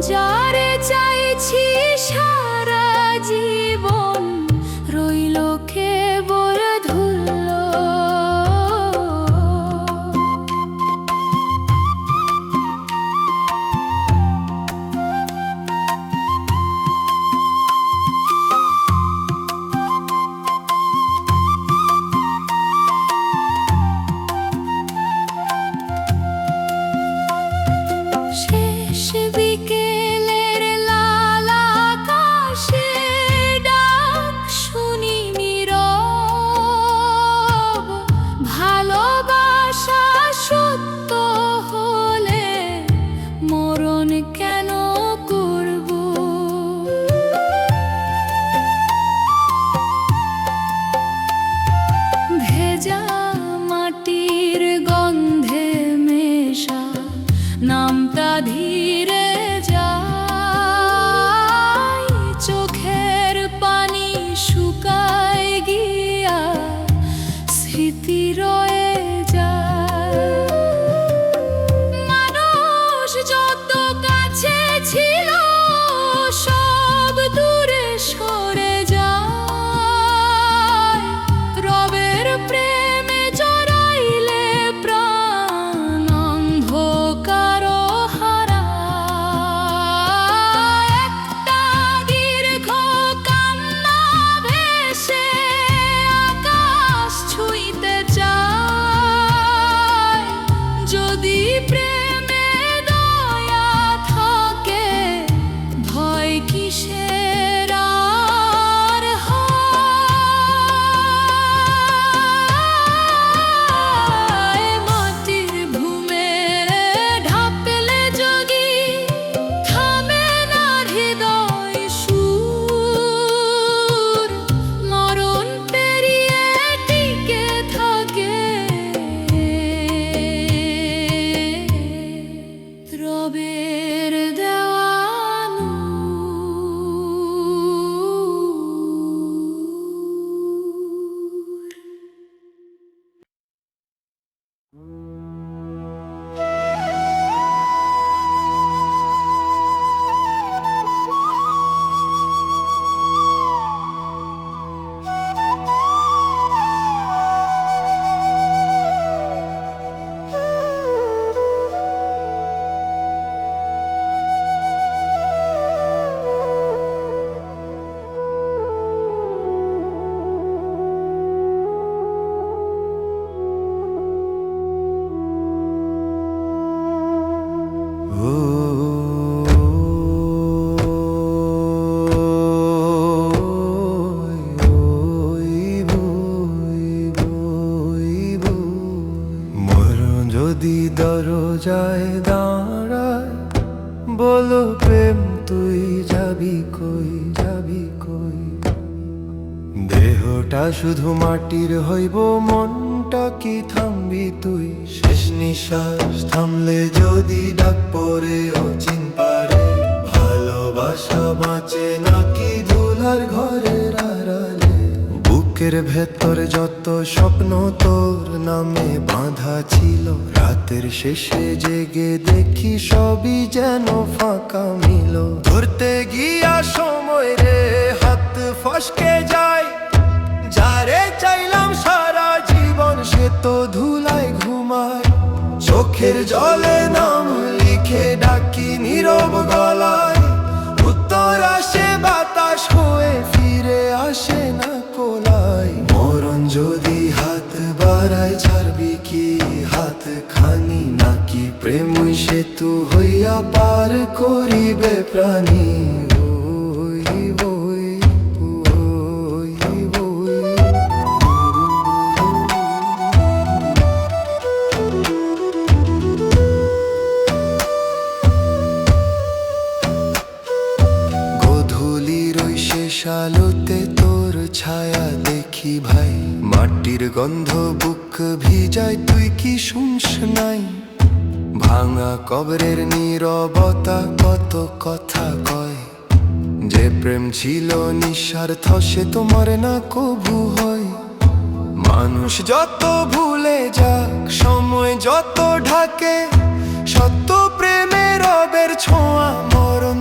যারে চাইছি সারা জীবন রইল কেবল ধুলো। শেষ বিকেলের লাল আকাশে ডাক শুনি নীরব, ভালোবাসা সত্য হলে মরণ কেন করব। ভেজা মাটির গন্ধে মেশা নামটা ধীরে যায়, চোখের পানি শুকায় গিয়া স্মৃতি রয়ে যায়। মানুষ যত কাছে ছিল সব দূরে সরে যায়, রবের প্রেমে জড়াইলে প্রাণ অন্ধকার হারায়। একটা দীর্ঘ কান্না ভেসে আকাশ ছুঁইতে চায়, যদি প্রেমে দয়া থাকে ভয় কিসের আর হয়। মাটির ঘুমে ঢাপলে যোগী থামে না হৃদয় সুর, মরণ পেরিয়ে টিকে থাকে রবের দেওয়া মরণ যদি দরজায় দাঁড়ায়, বলো প্রেম তুই যাবি কই, যাবি কই। দেহটা শুধু মাটির হইব, মনটা কি থামবি তুই। শেষ নিঃশ্বাস থামলে যদি ডাক পরে অচিন পারে, ভালোবাসা বাঁচে নাকি ধুলার ঘরের আড়ালে। বুকের ভেতর যত স্বপ্ন তোর নামে বাঁধা ছিল, রাতের শেষে জেগে দেখি সবই যেন ফাঁকা মিল। ধরতে গিয়া সময় রে হাত ফসকে যায়, যারে চাইলাম সারা জীবন সে তো ধুলায় ঘুমায়। চোখের জলে নাম লিখে ডাকি নীরব গলায়, উত্তর আসে বাতাস হয়ে ফিরে আসে না কোলায়। মরণ যদি হাত বাড়ায় ছাড়বি কি হাত খানি, নাকি প্রেমই সেতু হইয়া পার করিবে প্রাণী। আলোতে তোর ছায়া দেখি ভাই, মাটির গন্ধ বুক ভিজায়, তুই কি শুনস নাই। ভাঙা কবরের নীরবতা কত কথা কয়, যে প্রেম ছিল নিঃস্বার্থ সে তো মরে না কবু হয়। মানুষ যত ভুলে যাক, সময় যত ঢাকে, সত্য প্রেমের রবের ছোঁয়া মরণ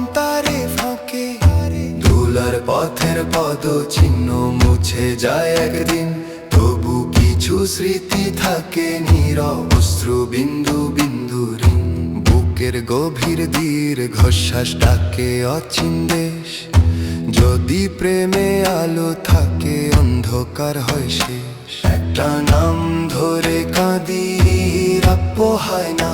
পদ চিহ্ন মুছে যায় একদিন, তবু কিছু স্মৃতি থাকে নীরব অশ্রু বিন্দু বিন্দু ঋণ। বুকের গভীর দীর্ঘশ্বাস ডাকে অচিন দেশ, যদি প্রেমে আলো থাকে অন্ধকার হয় শেষ। একটা নাম ধরে কাঁদি রাপ্য হয় না,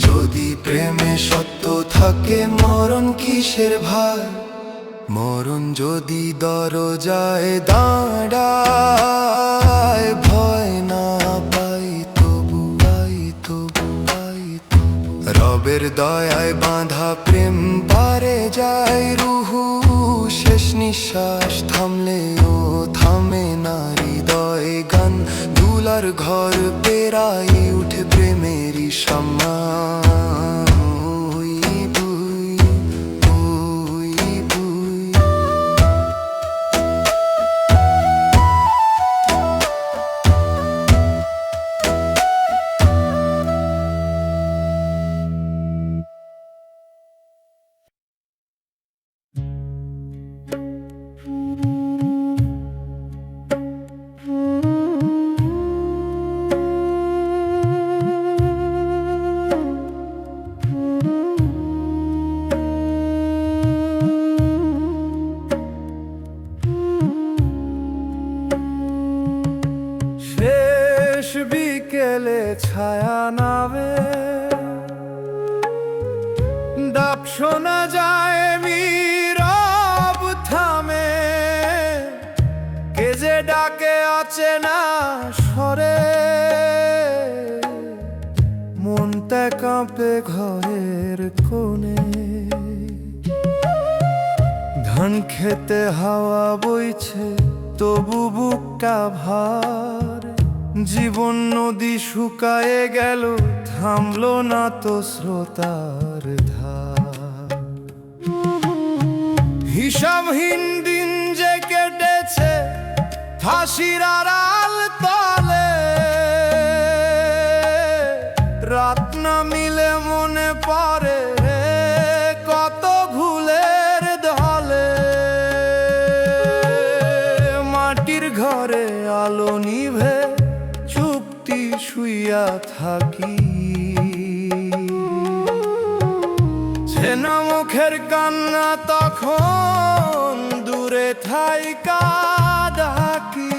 যদি প্রেমে সত্য থাকে মরণ কিসের ভার। মরণ যদি দরজায় দাঁড়ায়, ভয় না পাই তবু পাই তবু পাই তবু। রবের দয়ায় বাঁধা প্রেম পারে যায় রুহু, শেষ নিঃশ্বাস থামলেও থামে না হৃদয় গান। দুলার ঘর পেরাই উঠে প্রেমেরই সম্মান। শেষ বিকেলে ছায়া নামে, ডাক শোনা যায় নীরব থামে। কে যে ডাকে অচেনা স্বরে, মনটা কাঁপে ঘরের কোণে। ধান খেতে হাওয়া বইছে তবু বুকটা ভার, জীবন নদী শুকায়ে গেল থামলো না তো স্রোতার ধার। হিসাবহীন দিন যে কেটেছে ফাঁসির আড়াল তলে, রাত না মিলে মনে পড়ে কত ভুলের দলে। মাটির ঘরে আলো নিভে চুপটি শুইয়া থাকি, চেনা মুখের কান্না তখন দূরে থাইকা ডাকি।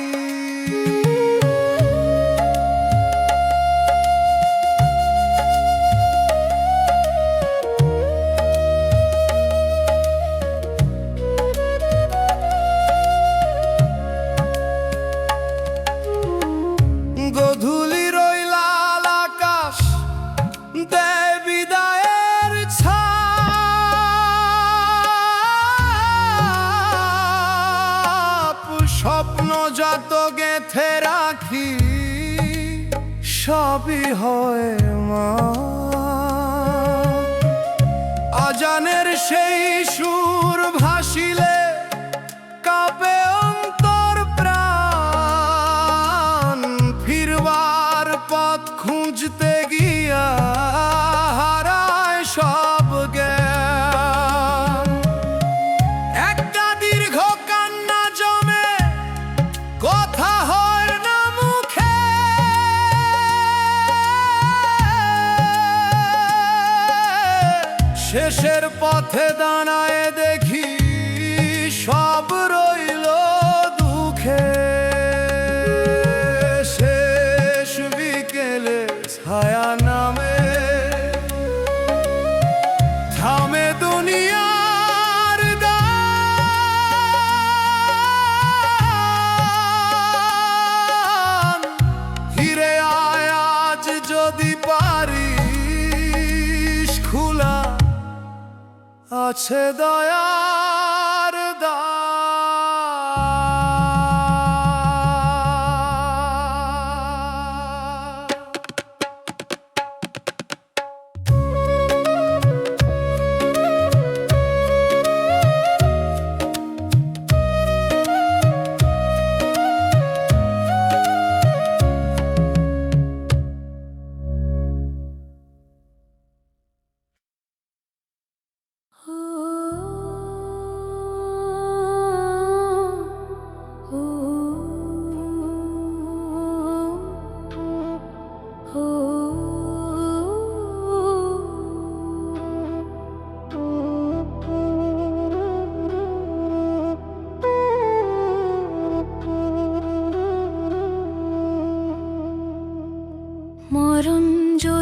গধূলি রইলাল আকাশ দেয় বিদায়ের ছাপ, স্বপ্ন যত গেঁথে রাখি সবই হয় মা। আজানের সেই সুর ভাসিলে কাঁপে অন্তর প্রাণ, ফিরবার পথ খুঁজতে গিয়া হারায় সব জ্ঞান। একটা দীর্ঘ কান্না জমে কথা হয় না মুখে, শেষের পথে দাঁড়ায় দেখি সব রইল দুঃখে। শেষ বিকেলে ছায়া নামে, থামে দুনিয়ার গান। ফিরে আয় আজ যদি পারিস, খোলা আছে দয়ার দ্বার।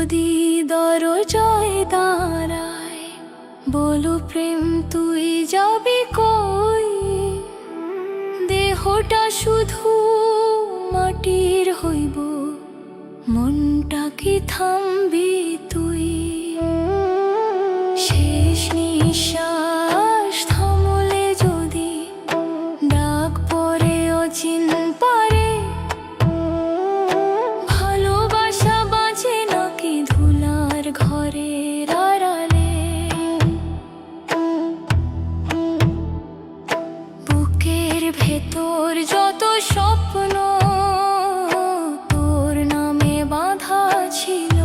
যদি দরজায় দাঁড়ায়, বলো প্রেম তুই যাবি কই? দেহটা শুধু মাটির হইব, মনটা কি থামবি তুই? শেষ নিঃশ্বাস থামলে যদি ডাক পরে অচিন পারে, ভালোবাসা বাঁচে নাকি ধুলার ঘরের আড়ালে? বুকের ভেতর যত স্বপ্ন তোর নামে বাঁধা ছিল,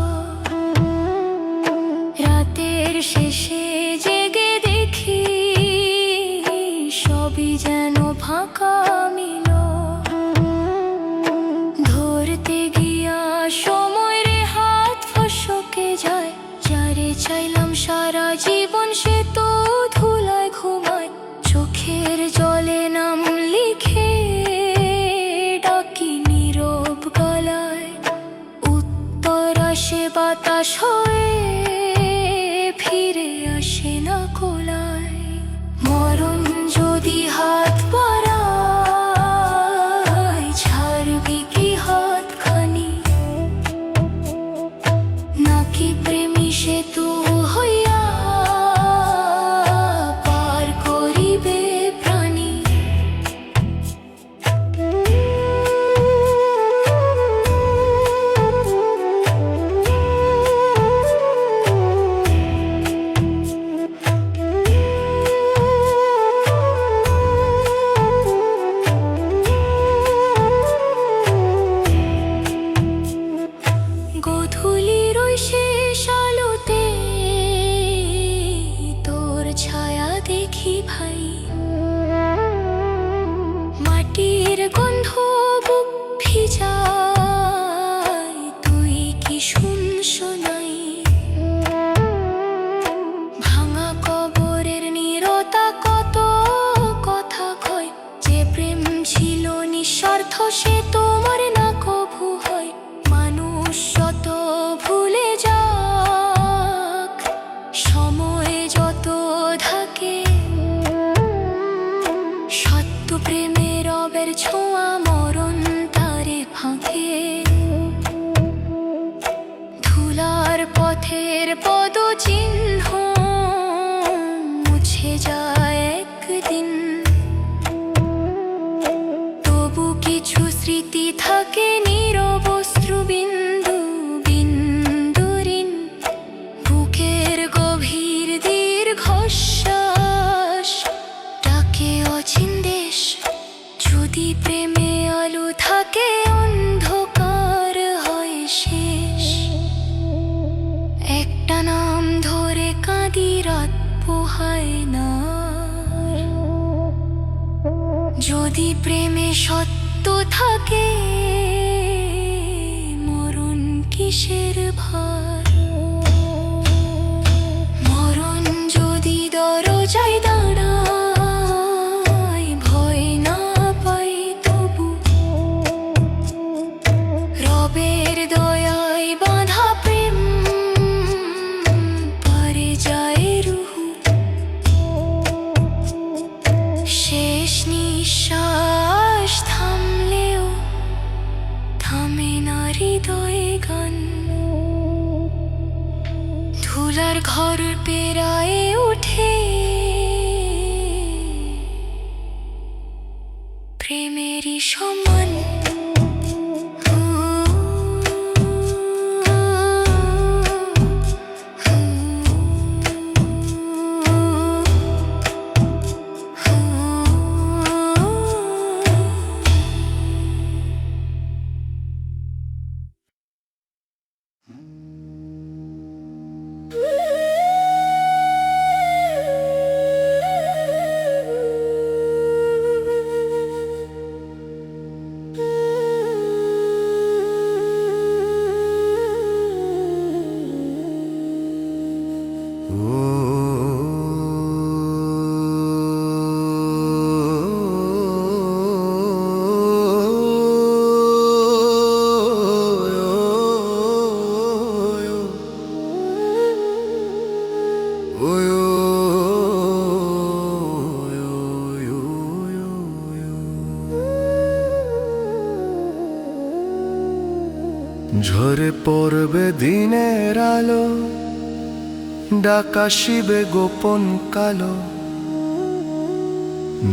রাতের শেষে জেগে দেখি সবই যেন ফাঁকা মিল। ধরতে গিয়া সময় রে হাত ফসকে যায়, যারে চাইলাম সারা জীবন সে তো ধুলায় ঘুমায়। চোখের জলে নাম লিখে ডাকি নীরব গলায়, উত্তর আসে বাতাস হয়ে, ফিরে আসে না কোলায়। মরণ যদি হাত বাড়ায়, ছাড়বি কি হাতখানি? নাকি প্রেমী সেতু হইয়া পার করিবে প্রাণী? গধূলির ওই শেষ আলোতে তোর ছায়া দেখি ভাই, মাটির গন্ধ বুক ভিজায়, তুই কি শুনশোনাই? ভাঙা কবরের নীরতা কত কথা কয়, যে প্রেম ছিল নিঃস্বার্থ সে তোমার না কভু হয়। মানুষ শত ভুলে যাক, সময় যত থাকে, সত্য প্রেমের রবের ছোঁয়া মরণ তারে ফাঁকে। ধুলার পথের পদচিহ্ন মুছে যায় একদিন, তবু কিছু স্মৃতি থাকে নীরব অশ্রুবিন্দু বিন্দুরিন। বুকের গভীর দীর্ঘশ্বাস ডাকে অচিন দেশ, যদি প্রেমে আলো থাকে অন্ধকার হয় শেষ। একটা নাম ধরে কাঁদি রাত পোহায় না, যদি প্রেমে সত্য থাকে মরণ কিসের ভার? মরণ যদি দরজায় দাঁড়ায়, ভয় না পাই তবু, রবের দয়ায় বাঁধা প্রেম পারে যায় রুহু। শেষ নিঃশ্বাস থামলেও থামে না হৃদয়ে গান। ঝরে পড়বে দিনের আলো, ডাক আসিবে গোপন কালো,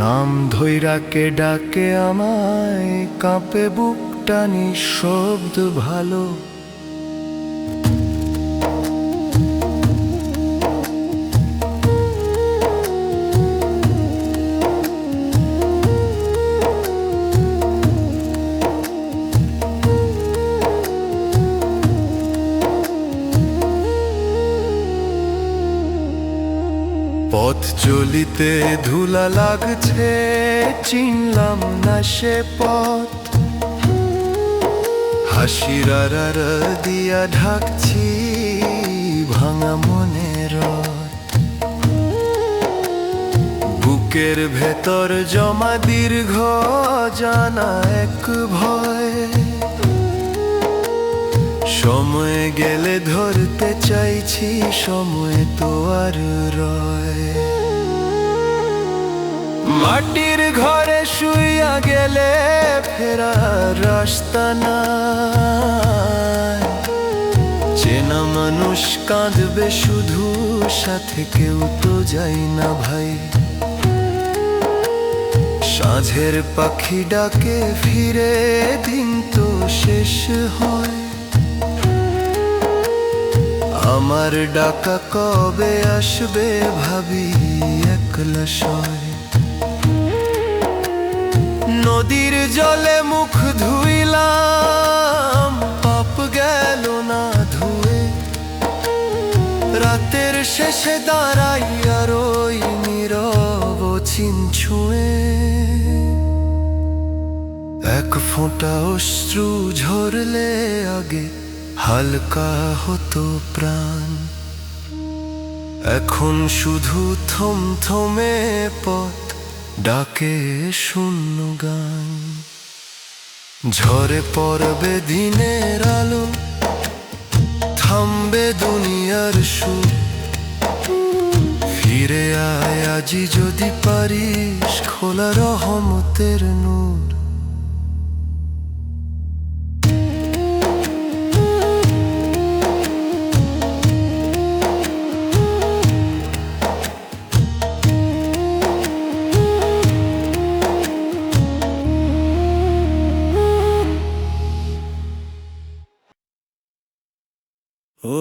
নাম ধৈরাকে ডাকে আমায়, কাঁপে বুকটা নিঃশব্দ ভালো। পথ চলিতে ধুলা লাগছে, চিনলাম না সে পথ, হাসির আড়ার দিয়া ঢাকছি ভাঙা মনের রথ। বুকের ভেতর জমা দীর্ঘ জানা এক ভয়, সময় গেলে ধরতে চাইছি, সময় তো আর রয়। মাটির ঘরে শুইয়া গেলে ফেরার রাস্তা নাই, চেনা মানুষ কাঁদবে শুধু, সাথে কেউ তো যাই না ভাই। সাঁঝের পাখি ডাকে ফিরে, দিন তো শেষ হয়, আমার ডাকা কবে আসবে ভাবি একলা সয়। নদীর জলে মুখ ধুইলাম, পাপ গেল না ধুয়ে, রাতের শেষে দাঁড়াইয়া রই নীরব চিন ছুঁয়ে। এক ফোঁটা অশ্রু ঝরলে আগে হালকা হতো প্রাণ, এখন শুধু থমথমে পথ ডাকে শূন্য গান। ঝরে পড়বে দিনের আলো, থামবে দুনিয়ার সুর, ফিরে আয় আজি যদি পারিস, খোলা রহমতের নূর। ও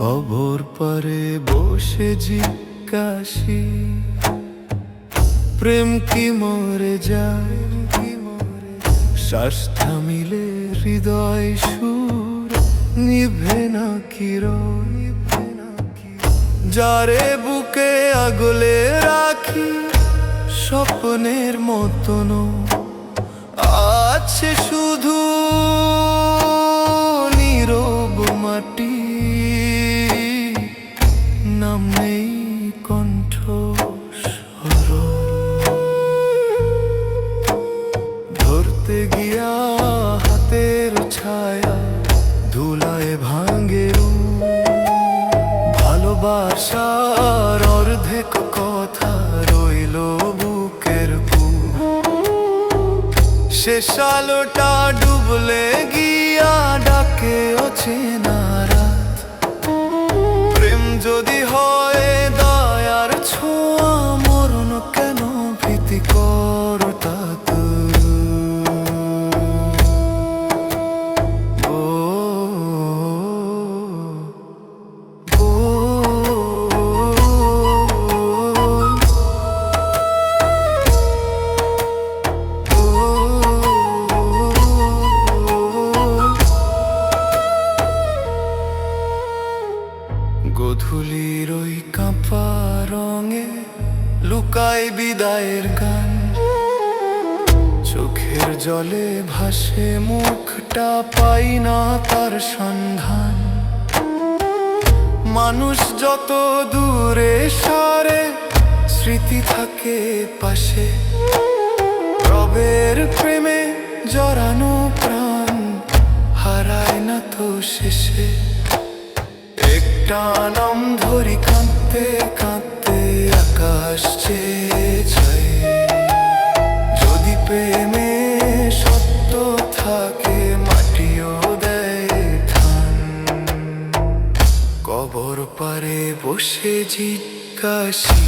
কবর পারে বসে জিজ্ঞাসি, প্রেম কি মরে যায়, শ্বাস থামিলে হৃদয় সুর, নিভে না কিরণ, যারে বুকে আগলে রাখি স্বপ্নের মতন, আছে শুধু নীরব মাটি, নাম নেই কণ্ঠ ধরতে গিয়া হাতের ছায়া ধুলায় ভাঙে, ভালোবাসার অর্ধেক কথা রইল বুকের বুক। শেষ আলোটা ডুবলে গিয়া ডাকে অচেনা রাত, প্রেম যদি হয় দয়ার ছোঁয়া, মরণ কেন ভীতিকর তাত। গধূলির ওই বিদায়ের গান, চোখের জলে ভাসে মুখটা, পাই না তার সন্ধান। মানুষ যত দূরে সরে, স্মৃতি থাকে পাশে, রবের প্রেমে জড়ানো প্রাণ হারায় না তো শেষে। একটা নাম ধরি কাঁদতে কাঁদতে আকাশ চেয়ে যায়, যদি প্রেমে সত্য থাকে মাটিও দেয় ধান। কবর পারে বসে জিজ্ঞাসি,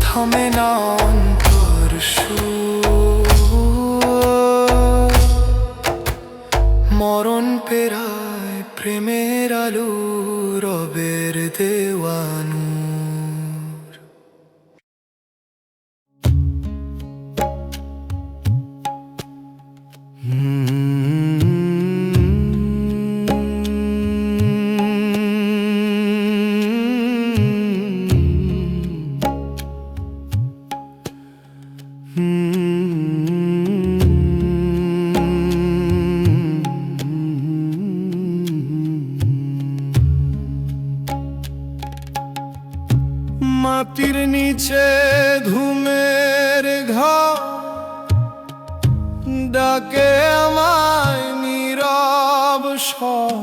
থামে না অন্তর সুর, মরণ পেরায় প্রেমের আলো রবের দেওয়ানু। মাটির নিচে ঘুমের ঘর ডাকে আমায় নীরব স্বর।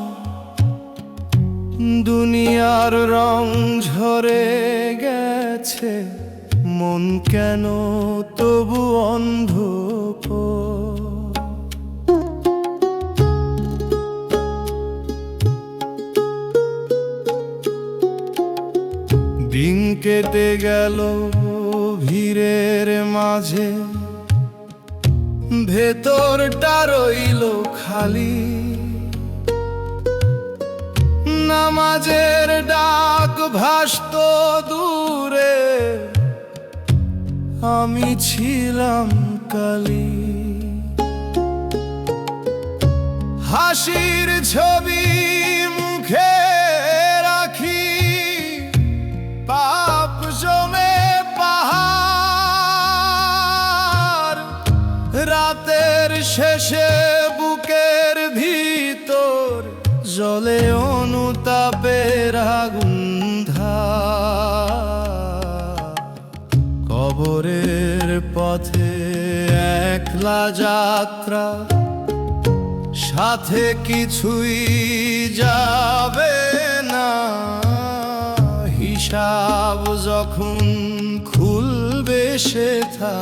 দুনিয়ার রং ঝরে গেছে, মন কেন তবু অন্ধ। দিন কেটে গেল ভিড়ের মাঝে, ভেতরটা রইল খালি। নামাজের ডাক ভাসতো দূরে, আমি ছিলাম কালি। হাসির ছবি মুখে রাখি, পাপ জমে পাহাড়। রাতের শেষে বুকের ভিতর জলে অনুতাপের আগুন। কবরের পথে একলা যাত্রা, সাথে কিছুই যাবে না। হিসাব যখন খুলবে সেথা,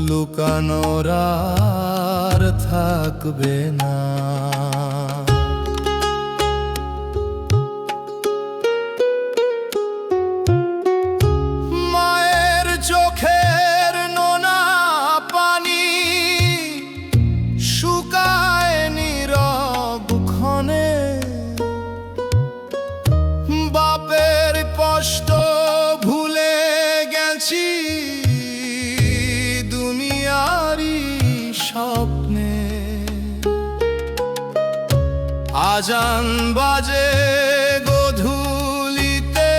লুকানোর আর থাকবে না। মায়ের চোখের নোনা পানি শুকায় নীরব ক্ষণে, বাপের কষ্ট ভুলে গেছি দুনিয়ারি স্বপ্নে। আজান বাজে গধূলিতে,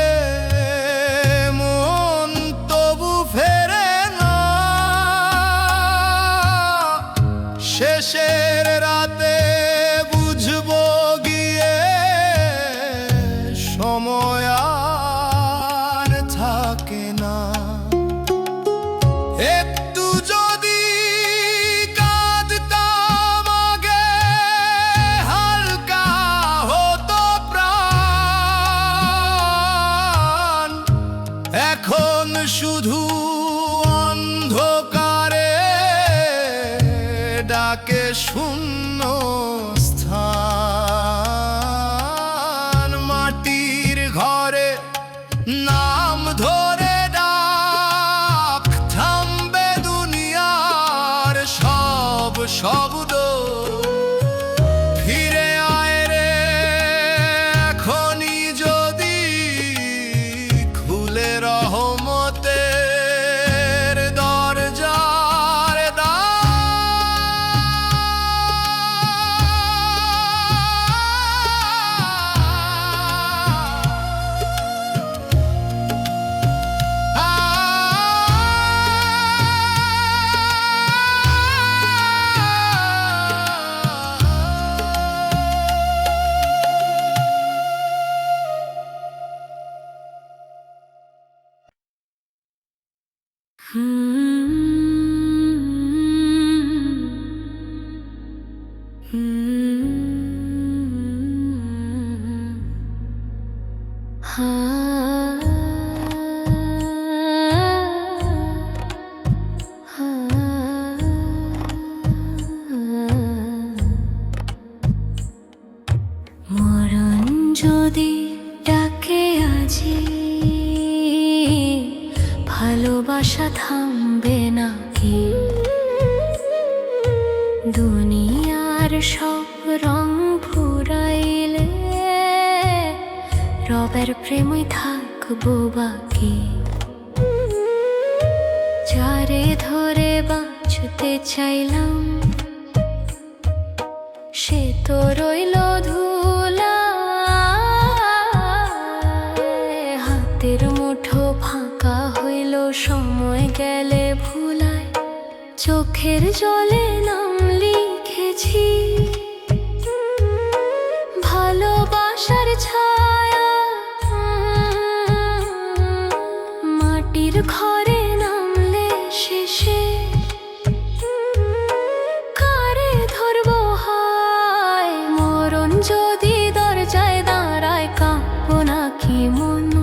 মন তবু ফেরে না। শেষের রাতে বুঝবো গিয়ে, সময় আর থাকে না। একটু যদি কাঁদতাম আগে, হালকা হতো প্রাণ। এখন শুধু অন্ধকারে ডাকে শূন্য স্থান। মাটির ঘরে নাম ধরে ডাক, থামবে দুনিয়ার সব শব্দ। ফিরে আয় রে এখনই যদি, খুলে রহমতের দরজার দ্বার। মরণ যদি ডাকে আজি, ভালোবাসা থামবে নাকি? দুনিয়ার সব রং ফুরাইলে রবের প্রেমই থাকবো বাকি। যারে ধরে বাঁচতে চাইলাম সে তো রইল ধুলা, হাতের মুঠো ফাঁকা হইল সময় গেলে ভুলায়। চোখের জলে নাম লিখেছি ভালোবাসার ছায়া, মাটির ঘরে নামলে শেষে কারে ধরবো হায়? মরণ যদি দরজায় দাঁড়ায় কাঁপবো নাকি মন,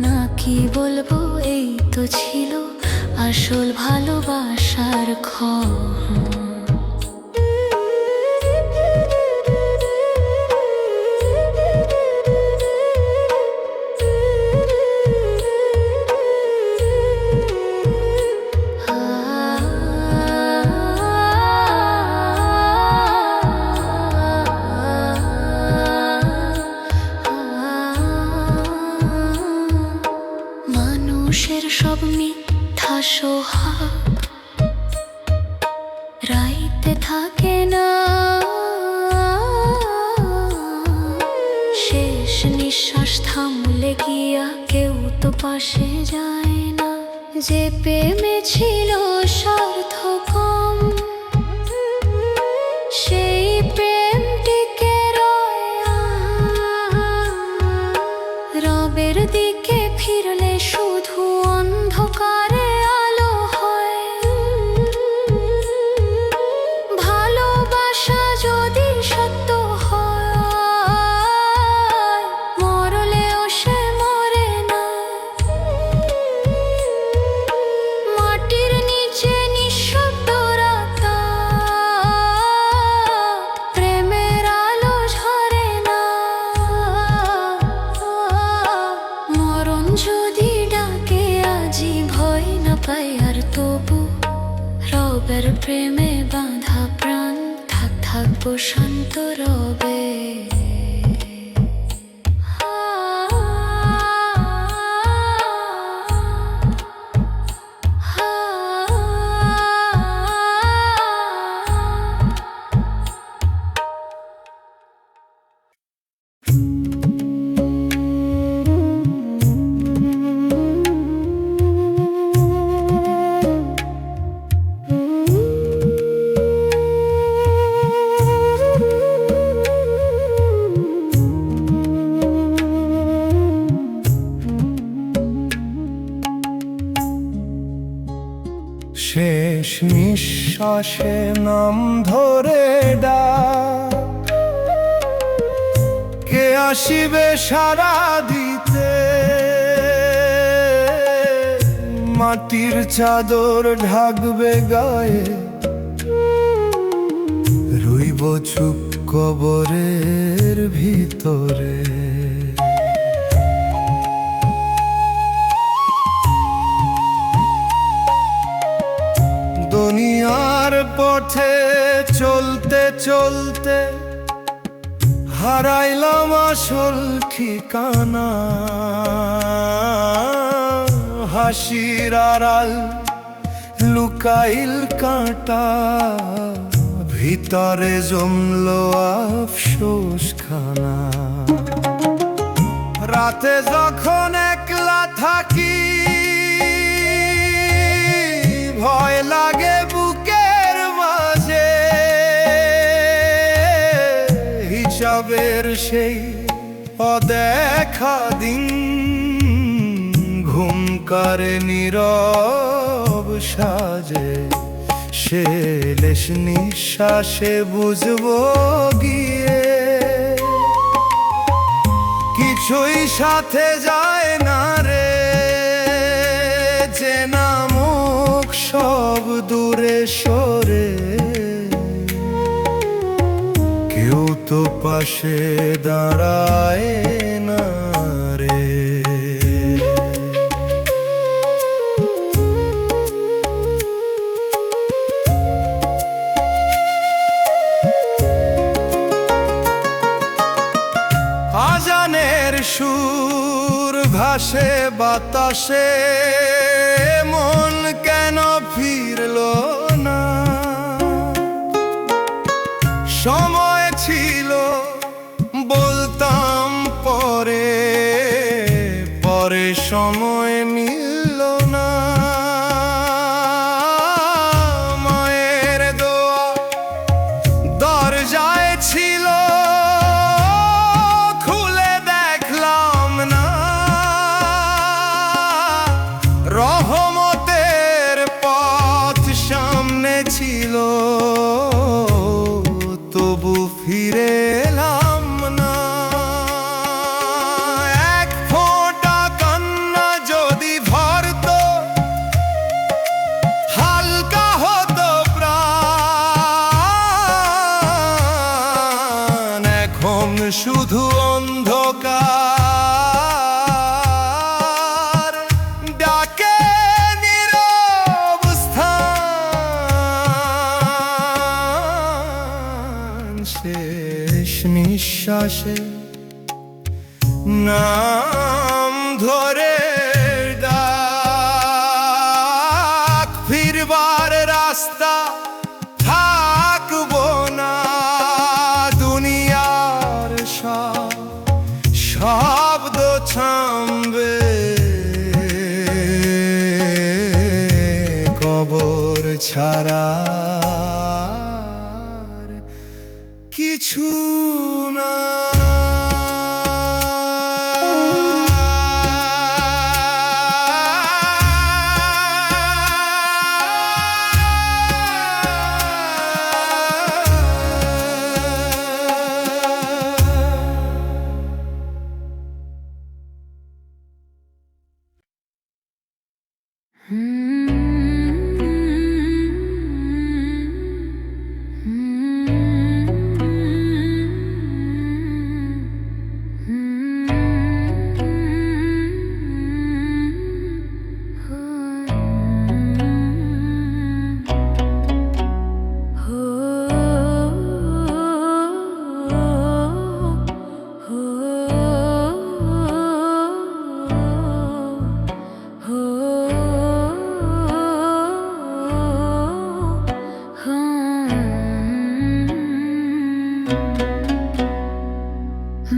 নাকি বলবো এই তো ছিল আসল ভালোবাসার ক্ষণ। মানুষের সব মিথ্যা সোহাগ রাইতে থাকে না, শেষ নিঃশ্বাস থামলে গিয়া কেউ তো পাশে যায় না। যে প্রেমে ছিল স্বার্থ কম সেই প্রেম টিকে রয়, রবের দিকে ফিরলে শুধু অন্ধকারে আলো হয়। ভালোবাসা যদি সত্য হয় মরলেও সে মরে না। মাটির নিচে নিঃশব্দ রাতা, প্রেমের আলো ঝরে না। মরণ যদি ডাকে আজি ভয় না পাই আর তবু রবের প্রেমে বাঁধা প্রাণ থাকবো শান্ত রবে। শেষ নিঃশ্বাসে নাম ধরে ডাক, কে আসিবে সারা দিতে? মাটির চাদর ঢাকবে গায়ে, রইব চুপ কবরের ভিতরে। দুনিয়ার পথে চলতে চলতে হারাইলাম আসল ঠিকানা। হাসির আড়াল লুকাইল কাঁটা, ভিতরে জমলো আফসোস খানা। রাতে যখন একলা থাকি ভয় লাগে বুকের মাঝে, হিসাবের সেই অদেখা দিন ঘুম করে নীরব সাজে, শেষ নিঃশ্বাসে বুঝবো গিয়ে কিছুই সাথে যায় না রে, যে নামুক সব দূরে সরে, কেউ তো পাশে দাঁড়ায় না রে। আজানের সুর ভাসে বাতাসে, মন কেন ফিরল না? সময় ছিল বলতাম পরে, পরে সময় মিলল না। মায়ের দোয়া দরজায় ছিল, খুলে দেখলাম না। রহমতের পথ সামনে ছিল, তবু ফিরে এলাম না। এক ফোঁটা কান্না যদি ভরতো, হালকা হতো প্রাণ। এখন শুধু অন্ধকার ডাকে নীরব স্থান। শেষ নিঃশ্বাসে নাম ধরে ডাক, ফিরবার রাস্তা থাকবো না। দুনিয়ার সব শব্দ থামবে, কবর ছাড়া আর কিছু না।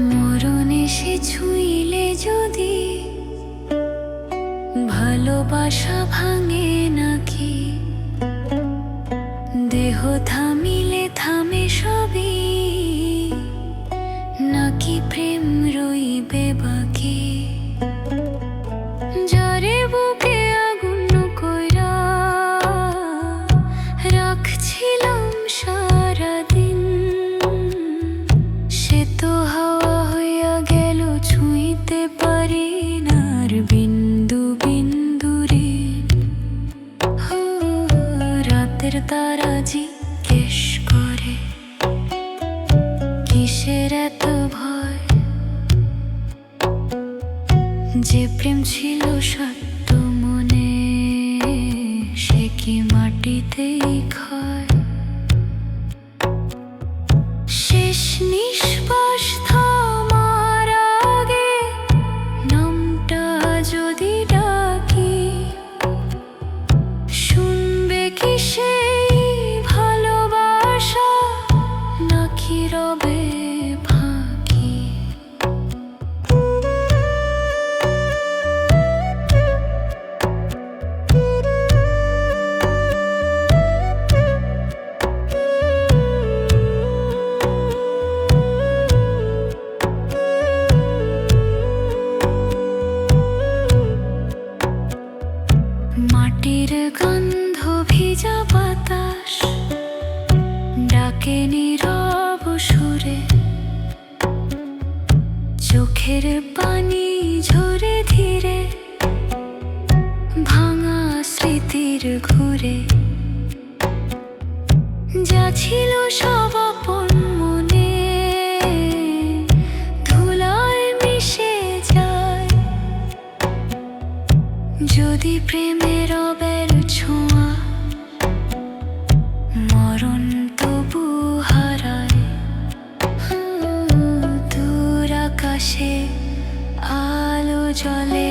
মরণ এসে ছুঁইলে যদি ভালোবাসা ভাঙে নাকি? দেহ থামিলে থামে সবই, নাকি প্রেম রইবে বাকি? যারে বুকে আগুন কইরা রাখছিলাম সারাদিন, সে তো হাওয়া হইয়া গেল, ছুঁইতে পারি না আর বিন্দু বিন্দু রে। রাতের তারা জিজ্ঞেস করে, কিসের এত ভয়? যে প্রেম ছিল সত্য মনে, সে কি মাটিতেই ক্ষয়? শেষ নিঃশ্বাস থামার আগে নামটা যদি ডাকি, শুনবে কি সেই ভালোবাসা, নাকি রবে ফাঁকি? মাটির গন্ধ ভিজা বাতাস ডাকে নীরব সুরে, চোখের পানি ঝরে ধীরে ভাঙা স্মৃতির ঘুরে। যা ছিল সব আপন মনে ধুলায় মিশে যায়। যদি প্রেমের রবের ছোঁয়া মরণ তবু হারায়। দূর আকাশে আলো জ্বলে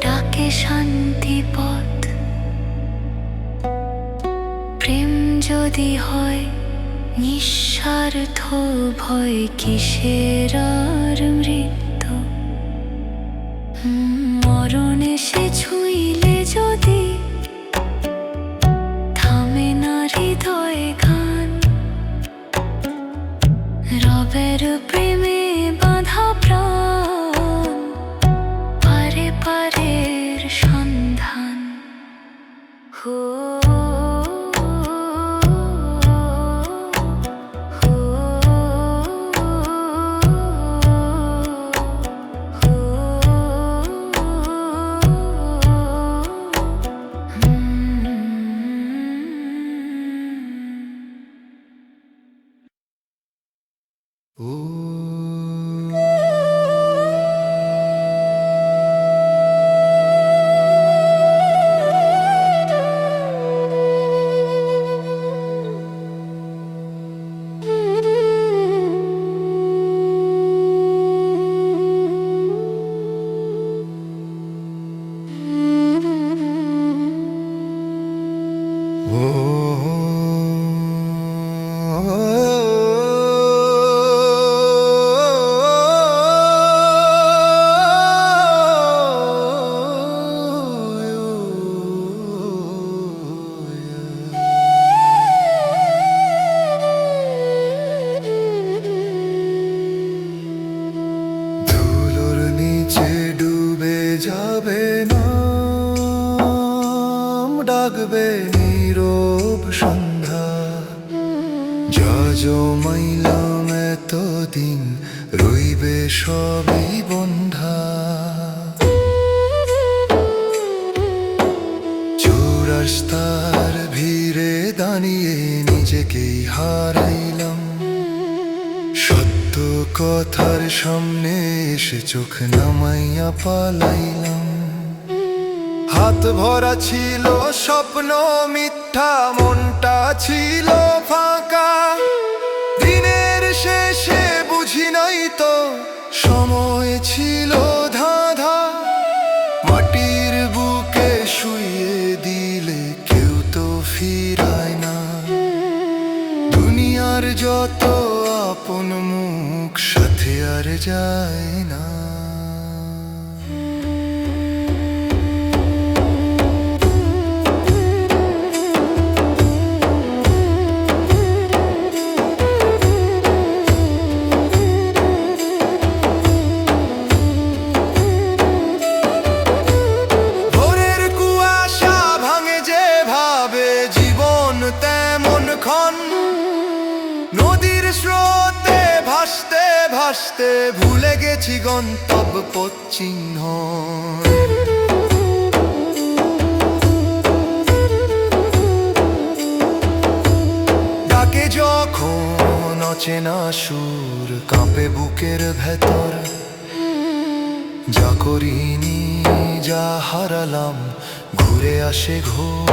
ডাকে শান্তি পথ। প্রেম যদি হয় নিঃস্বার্থ ভয় কিসের আর মৃত্যু। মরণ এসে ছুঁইলে যদি থামে না হৃদয় গান। রবের প্রেমে বাঁধা প্রাণ পারে পারের সন্ধান। হো যাবে নাম ডাকবে নীরব সন্ধ্যা। যা জমাইলাম এতদিন রইবে সবই বন্ধা। চৌরাস্তার ভিড়ে দাঁড়িয়ে নিজেকেই হারাইলাম। সত্য কথার সামনে এসে চোখ নামাইয়া পালাইলাম। হাত ভরা ছিল স্বপ্ন মিথ্যা, মনটা ছিল ফাঁকা। দিনের শেষে বুঝি নাই তো সময় ছিল ধাঁধা। মাটির বুকে শুইয়ে দিলে কেউ তো ফিরায় না। দুনিয়ার যত আপন মুখ সাথে আর যায় না। ভোরের কুয়াশা ভাঙে যে ভাবে জীবন তেমন ক্ষণ। নদীর স্রোতে ভাসতে ভাসতে ভুলে গেছি গন্তব্য পথ চিহ্ন। ডাকে যখন অচেনা সুর কাঁপে বুকের ভেতর। যা করিনি যা হারালাম ঘুরে আসে ঘোর।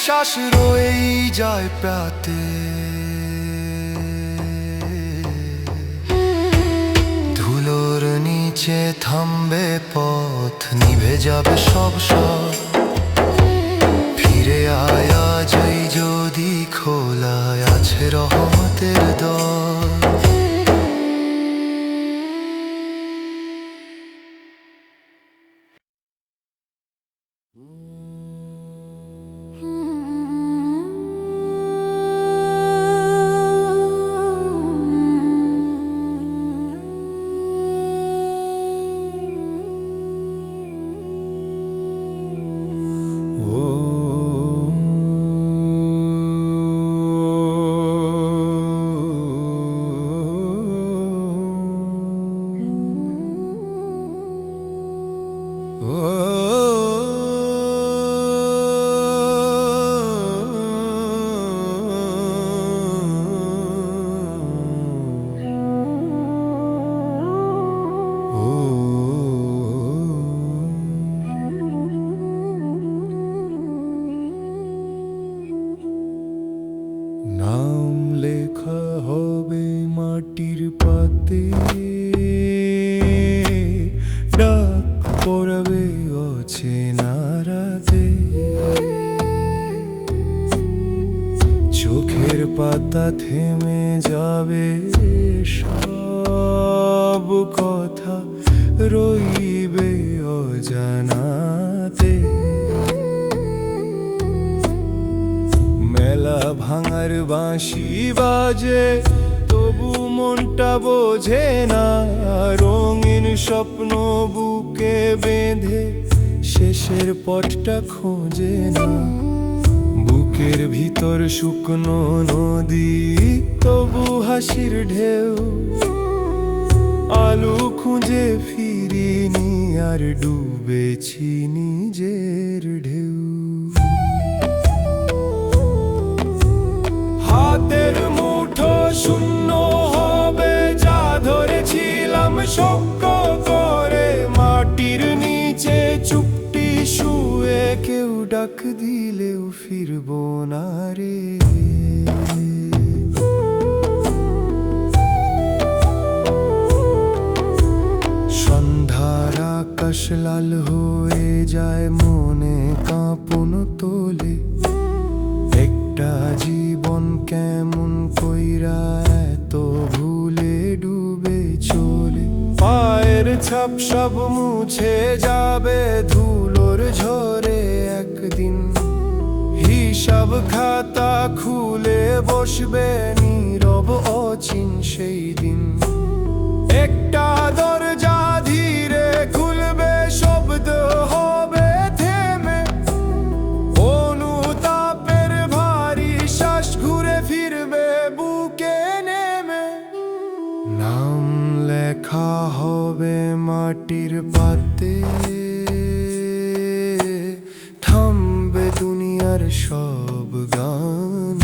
শ্বাস রয়েই যায় প্রাতে। ধুলোর নিচে থামবে পথ, নিভে যাবে সব সব। ফিরে আয় আজই যদি খোলায় আছে রহমতের দর। চোখের পাতা থেমে যাবে, সব কথা রইবে অজানাতে। মেলা ভাঙার বাঁশি বাজে, তবু মনটা বোঝে না। রঙিন স্বপ্ন বুকে বেঁধে শেষের পথটা খোঁজে না। বুকের ভিতর শুকনো নদী, তবু হাসির ঢেউ। আলু খুঁজে ফিরিনি, আর ডুবেছি নিজের ঢেউ। হাতের মুঠো শূন্য হবে, যা ধরেছিলাম শক্ত করে। মাটির নিচে চুপটি শুয়ে, কেউ ডাক দিলেও ফিরবো না রে। সন্ধ্যার আকাশ লাল হয়ে যায়, মনে কাঁপন তোলে। একটা জীবন কেমন কইরা এত ভুলে ডুবে চলে। পায়ের ছাপ সব মুছে যাবে ধুলোর ঝরে একদিন। হিসাব খাতা খুলে বসবে নীরব অচিন সেই দিন। একটা দরজা ধীরে খুলবে, শব্দ হবে থেমে। অনুতাপের ভারী শ্বাস ঘুরে ফিরবে বুকে নেমে। নাম লেখা হবে মাটির পাতে, থামবে দুনিয়ার সব গান।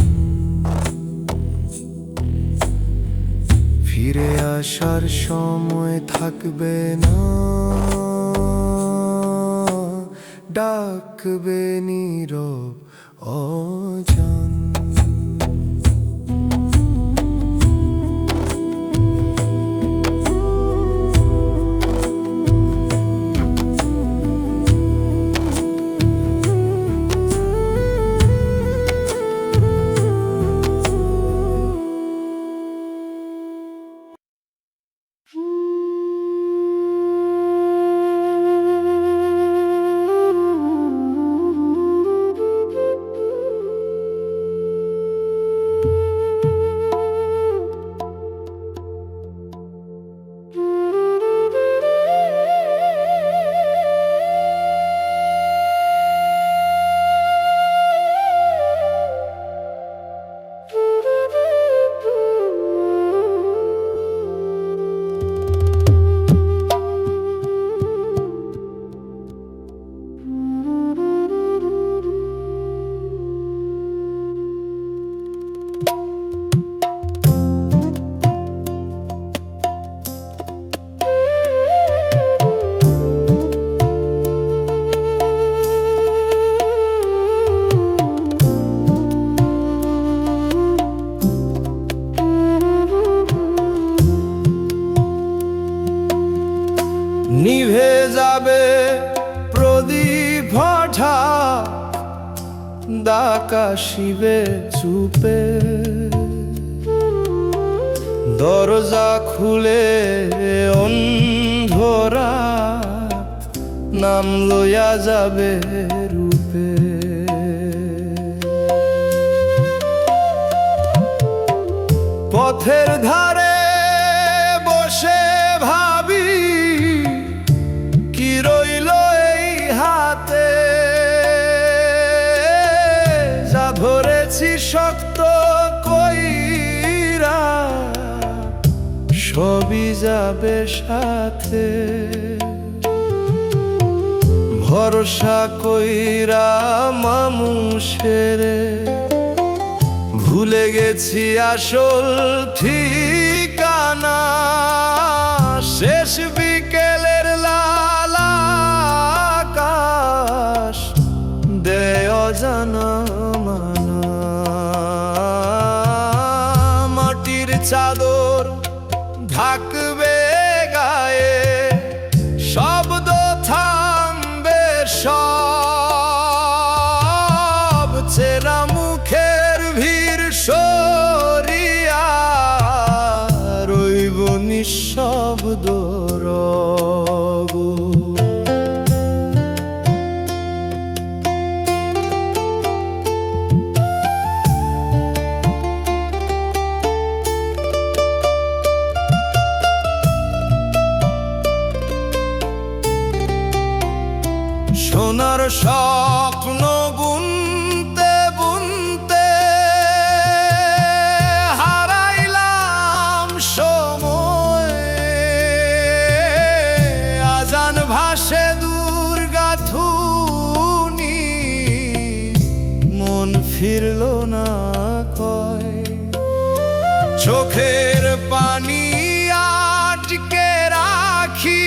ফিরে আসার সময় থাকবে না, ডাকবে নীরব অজান। নিভে যাবে প্রদীপ হঠাৎ, দাকাশিবে চুপে। দরজা খুলে অন্ধরা, নাম লইয়া যাবে রূপে। পথের ধারে বসে ভাবি, কি রইল এই হাতে। যা ধরেছি শক্ত কইরা, সবই যাবে সাথে। ভরসা কইরা মানুষের, ভুলে গেছি আসল ঠিকানা। শেষ বিকেলের লাল আকাশ, দেয় অজানা মানা। মাটির চাদর ঢাকবে গায়ে, শব্দ থামবে সব। চেরা মুখের ভিড় চোখের পানি আটকে রাখি,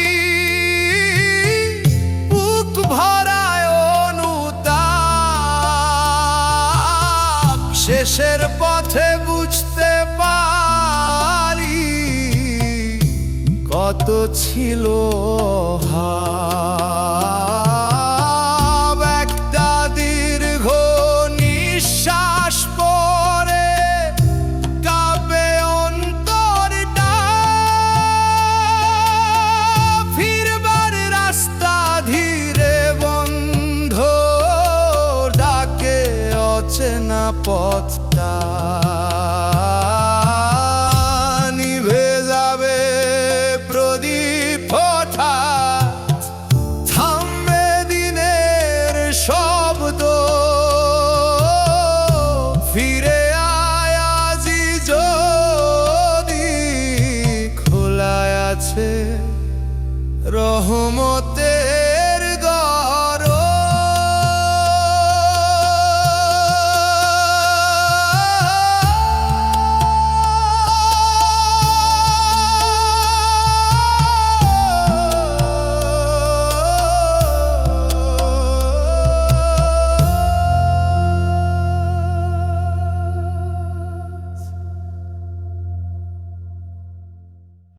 বুক ভরায় অনুতাপ। শেষের পথে বুঝতে পারি কত ছিল হার।